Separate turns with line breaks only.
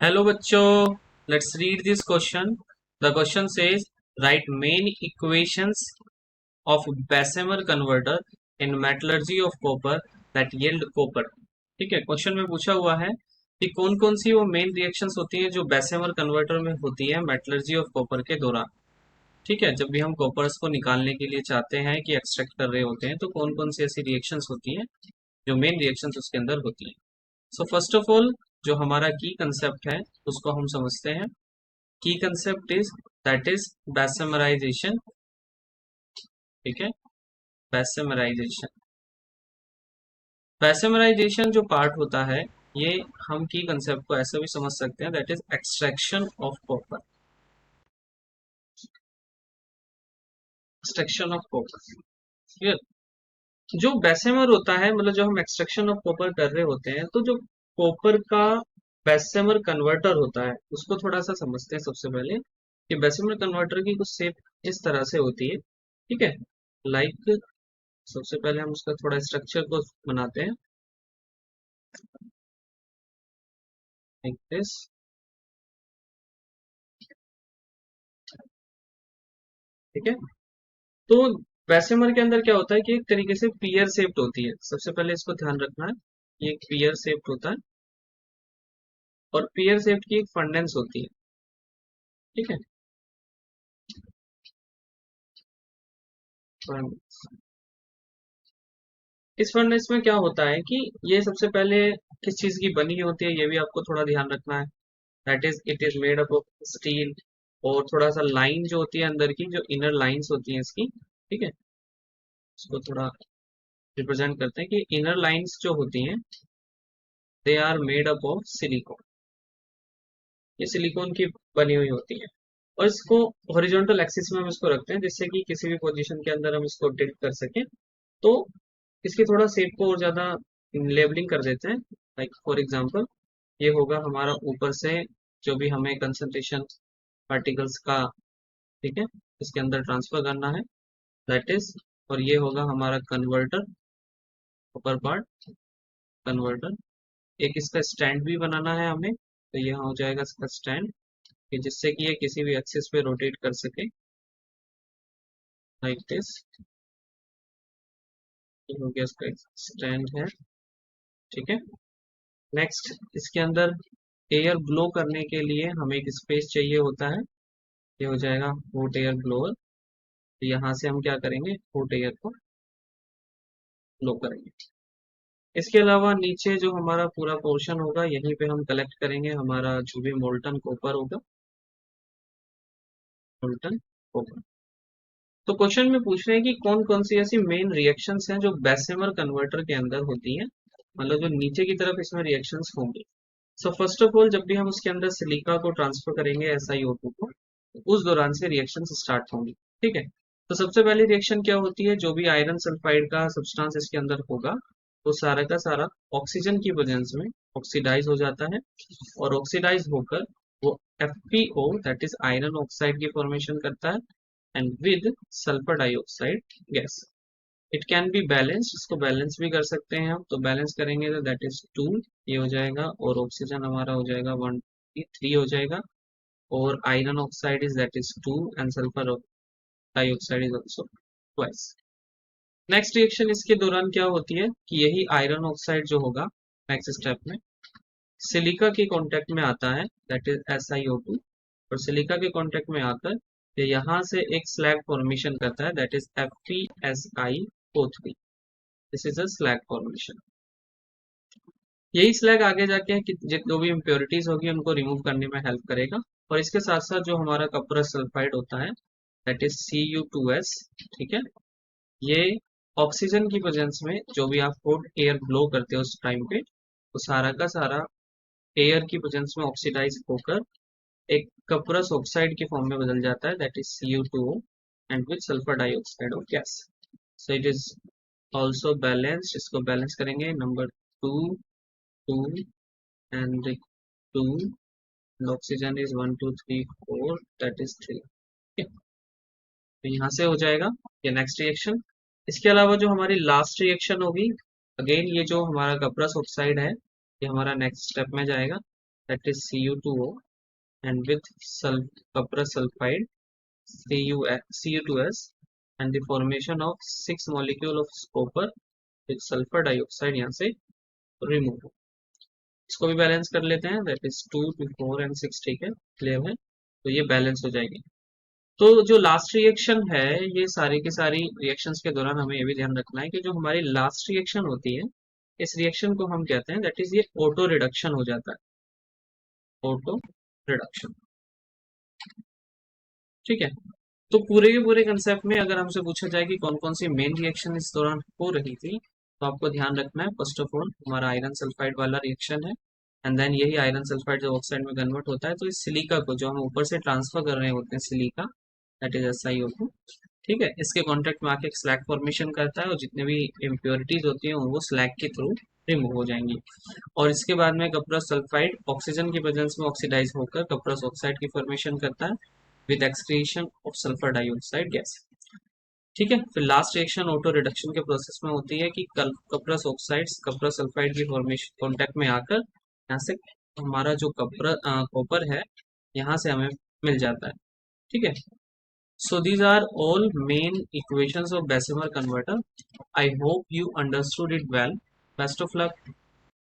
Hello बच्चों, let's read this question. The question says write main equations of Bessemer converter in metallurgy of copper that yield copper. ठीक है, question में पूछा हुआ है कि कौन कौन सी वो मेन रिएक्शंस होती हैं जो बेसेमर कन्वर्टर में होती है मेटलर्जी ऑफ कॉपर के दौरान। ठीक है, जब भी हम कॉपर्स को निकालने के लिए चाहते हैं कि एक्सट्रैक्ट कर रहे होते हैं तो कौन कौन सी ऐसी रिएक्शंस होती हैं जो मेन रिएक्शंस उसके अंदर होती हैं। सो फर्स्ट ऑफ ऑल जो हमारा की कंसेप्ट है उसको हम समझते हैं। की कंसेप्ट इज दैट इज बेसेमराइजेशन। ठीक है, बेसेमराइजेशन। बेसेमराइजेशन जो पार्ट होता है ये हम की कंसेप्ट को ऐसे भी समझ सकते हैं that is extraction of copper. Extraction of copper clear. जो बेसेमर होता है मतलब जो हम एक्सट्रैक्शन ऑफ कॉपर कर रहे होते हैं तो जो कॉपर का बेसेमर कन्वर्टर होता है उसको थोड़ा सा समझते हैं सबसे पहले कि बेसेमर कन्वर्टर की कुछ शेप इस तरह से होती है। ठीक है, लाइक सबसे पहले हम उसका थोड़ा स्ट्रक्चर को बनाते हैं लाइक दिस। ठीक है, तो बेसेमर के अंदर क्या होता है कि एक तरीके से पीयर शेप्ड होती है। सबसे पहले इसको ध्यान रखना है, ये एक पीयर शेप्ड होता है और पीयर शेप्ड की एक फंडेंस होती है। ठीक है, फंडेंस। इस फर्नेस में क्या होता है कि ये सबसे पहले किस चीज की बनी होती है ये भी आपको थोड़ा ध्यान रखना है। That is it is made up of steel. और थोड़ा सा लाइन जो होती है अंदर की जो इनर लाइंस होती हैं इसकी। ठीक है, इसको थोड़ा रिप्रेजेंट करते हैं कि इनर लाइंस जो होती हैं they are made up of silicon. ये सिलिकॉन की बनी हुई होती है और इसको हॉरिजॉन्टल एक्सिस में हम इसको रखते हैं जिससे कि किसी भी पोजीशन के अंदर हम इसको टिल्ट कर सकें। तो इसकी थोड़ा शेप को और ज्यादा लेबलिंग कर देते हैं। लाइक फॉर एग्जांपल ये होगा हमारा ऊपर से जो भी हमें कंसंट्रेशन पार्टिकल्स का ठीक है इसके अंदर ट्रांसफर करना है दैट इज। और ये होगा हमारा कन्वर्टर, ऊपर पार्ट कन्वर्टर। एक इसका स्टैंड भी बनाना है हमें तो ये हो जाएगा इसका स्टैंड कि जिससे कि ये किसी भी एक्सिस पे रोटेट कर सके लाइक दिस। ये हो गया इसका स्टैंड है। ठीक है, नेक्स्ट इसके अंदर एयर ब्लो करने के लिए हमें एक स्पेस चाहिए होता है। ये हो जाएगा हॉट एयर ब्लोअर। तो यहाँ से हम क्या करेंगे हॉट एयर को ब्लो करेंगे। इसके अलावा नीचे जो हमारा पूरा पोर्शन होगा यहीं पे हम कलेक्ट करेंगे हमारा जो भी मोल्टन कॉपर होगा, मोल्टन कॉपर। तो क्वेश्चन में पूछ रहे हैं कि कौन कौन सी ऐसी मेन रिएक्शंस हैं जो बेसेमर कन्वर्टर के अंदर होती हैं, मतलब जो नीचे की तरफ इसमें रिएक्शंस होंगी। सो फर्स्ट ऑफ ऑल जब भी हम उसके अंदर सिलिका को ट्रांसफर करेंगे SiO2 को तो उस दौरान से रिएक्शंस स्टार्ट होंगी। ठीक है, तो सबसे पहली रिएक्शन क्या होती है, जो भी आयरन सल्फाइड का सब्सटेंस इसके अंदर होगा वो सारा का सारा ऑक्सीजन की वजह में ऑक्सीडाइज हो जाता है और ऑक्सीडाइज होकर वो FeO that is iron oxide की फॉर्मेशन करता है and with sulphur dioxide gas. It can be balance, इसको बैलेंस भी कर सकते हैं हम। तो बैलेंस करेंगे तो दैट इज 2 ये हो जाएगा और ऑक्सीजन हमारा हो जाएगा 1 3 हो जाएगा और iron oxide is that is 2 and sulphur dioxide is also twice. Next reaction इसके दौरान क्या होती है कि यही आयरन ऑक्साइड जो होगा नेक्स्ट स्टेप में सिलिका के कांटेक्ट में आता है दैट इज SiO2 और सिलिका के कांटेक्ट में आकर ये यहाँ से एक स्लैग फॉर्मेशन करता है that is FeSiO3। This is a slag formation. यही स्लैग आगे जाके जो भी इम्प्योरिटीज होगी उनको रिमूव करने में हेल्प करेगा। और इसके साथ साथ जो हमारा कपरस सल्फाइड होता है दैट इज Cu2S। ठीक है, ये ऑक्सीजन की प्रेजेंस में जो भी आप हॉट एयर ब्लो करते हो उस टाइम पे वो सारा का सारा एयर की प्रेजेंस में ऑक्सीडाइज होकर एक कपरस ऑक्साइड की फॉर्म में बदल जाता है that is Cu2O and with sulphur dioxide of gas. So it is also balanced. इसको बैलेंस करेंगे number 2 2 and 2 oxygen is 1 2 3 4 that is 3। तो यहाँ से हो जाएगा ये नेक्स्ट रिएक्शन। इसके अलावा जो हमारी लास्ट रिएक्शन होगी अगेन ये जो हमारा कपरस ऑक्साइड है ये हमारा नेक्स्ट स्टेप में जाएगा that is Cu2O, and with cuprous sulfide Cu2S, and the formation of 6 molecule of copper with sulfur dioxide यहाँ से रिमूव हो। इसको भी बैलेंस कर लेते हैं, दैट इज 2 to 4 and 6, ठीक है, क्लियर है, तो ये बैलेंस हो जाएगी। तो जो लास्ट रिएक्शन है, ये सारी की सारी रिएक्शंस के दौरान हमें ये भी ध्यान रखना है कि जो हमारी लास्ट रिएक्शन होती है, इस रिएक्शन को हम कहते हैं दैट इज ये ऑटो रिडक्शन हो जाता है, ऑटो रिडक्शन, ठीक है। तो पूरे के पूरे कंसेप्ट में अगर हमसे पूछा जाए कि कौन कौन सी मेन रिएक्शन इस दौरान हो रही थी, तो आपको ध्यान रखना है फर्स्ट ऑफ ऑल हमारा आयरन सल्फाइड वाला रिएक्शन है, एंड देन यही आयरन सल्फाइड जब ऑक्साइड में कन्वर्ट होता है तो इस सिलिका को जो हम ऊपर से ट्रांसफर कर रहे होते हैं सिलिका, दैट इज SiO2, ठीक है, इसके कांटेक्ट में आके एक स्लैग फॉर्मेशन करता है और जितने भी इम्प्योरिटीज होती हैं वो स्लैग के थ्रू रिमूव हो जाएंगी। और इसके बाद में कपरस सल्फाइड ऑक्सीजन की प्रेजेंस में ऑक्सीडाइज होकर कपरस ऑक्साइड की फॉर्मेशन करता है with excretion of sulphur dioxide gas, ठीक है। फिर लास्ट रिएक्शन ऑटो रिडक्शन के प्रोसेस में होती है कि कपरस ऑक्साइड्स कपरस सल्फाइड की फॉर्मेशन कॉन्टेक्ट में आकर यहाँ से हमारा जो कॉपर है यहाँ से हमें मिल जाता है, ठीक है। So these are all main equations of Bessemer converter. I hope you understood it well. Best of luck.